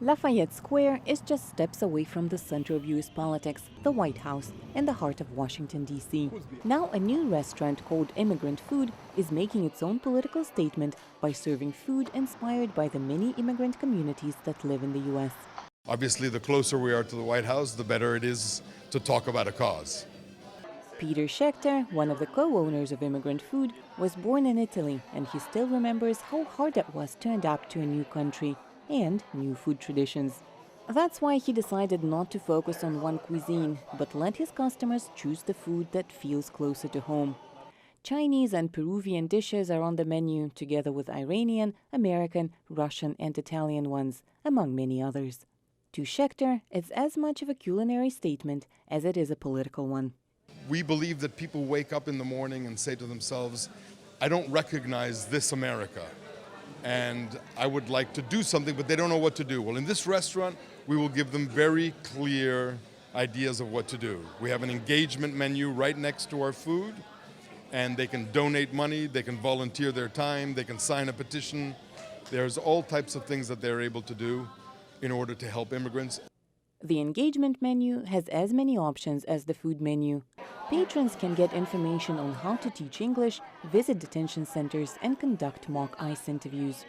Lafayette Square is just steps away from the center of U.S. politics, the White House, in the heart of Washington, D.C. Now a new restaurant called Immigrant Food is making its own political statement by serving food inspired by the many immigrant communities that live in the U.S. Obviously, the closer we are to the White House, the better it is to talk about a cause. Peter Schechter, one of the co-owners of Immigrant Food, was born in Italy, and he still remembers how hard it was to adapt to a new country and new food traditions. That's why he decided not to focus on one cuisine, but let his customers choose the food that feels closer to home. Chinese and Peruvian dishes are on the menu, together with Iranian, American, Russian, and Italian ones, among many others. To Schechter, it's as much of a culinary statement as it is a political one. We believe that people wake up in the morning and say to themselves, I don't recognize this America, and I would like to do something, but they don't know what to do. Well, in this restaurant, we will give them very clear ideas of what to do. We have an engagement menu right next to our food, and they can donate money, they can volunteer their time, they can sign a petition. There's all types of things that they're able to do in order to help immigrants. The engagement menu has as many options as the food menu. Patrons can get information on how to teach English, visit detention centers, and conduct mock ICE interviews.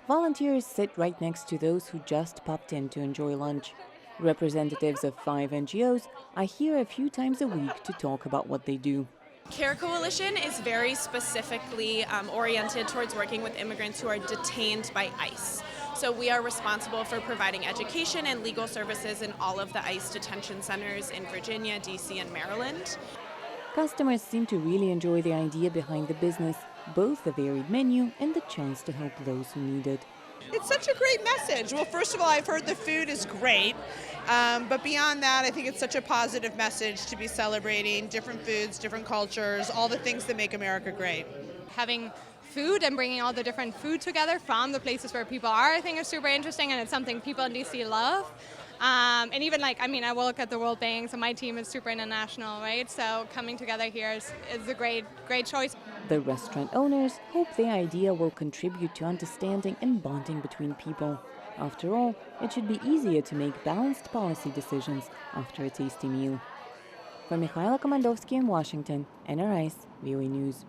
Volunteers sit right next to those who just popped in to enjoy lunch. Representatives of 5 NGOs are here a few times a week to talk about what they do. CAIR Coalition is very specifically oriented towards working with immigrants who are detained by ICE. So we are responsible for providing education and legal services in all of the ICE detention centers in Virginia, DC, and Maryland. Customers seem to really enjoy the idea behind the business, both the varied menu and the chance to help those who need it. It's such a great message. Well, first of all, I've heard the food is great, but beyond that, I think it's such a positive message to be celebrating different foods, different cultures, all the things that make America great. Having food and bringing all the different food together from the places where people are, I think is super interesting, and it's something people in DC love. And even I work at the World Bank, so my team is super international, right? So coming together here is a great choice. The restaurant owners hope the idea will contribute to understanding and bonding between people. After all, it should be easier to make balanced policy decisions after a tasty meal. For Mykhailo Komadovsky in Washington, NRI's VOA News.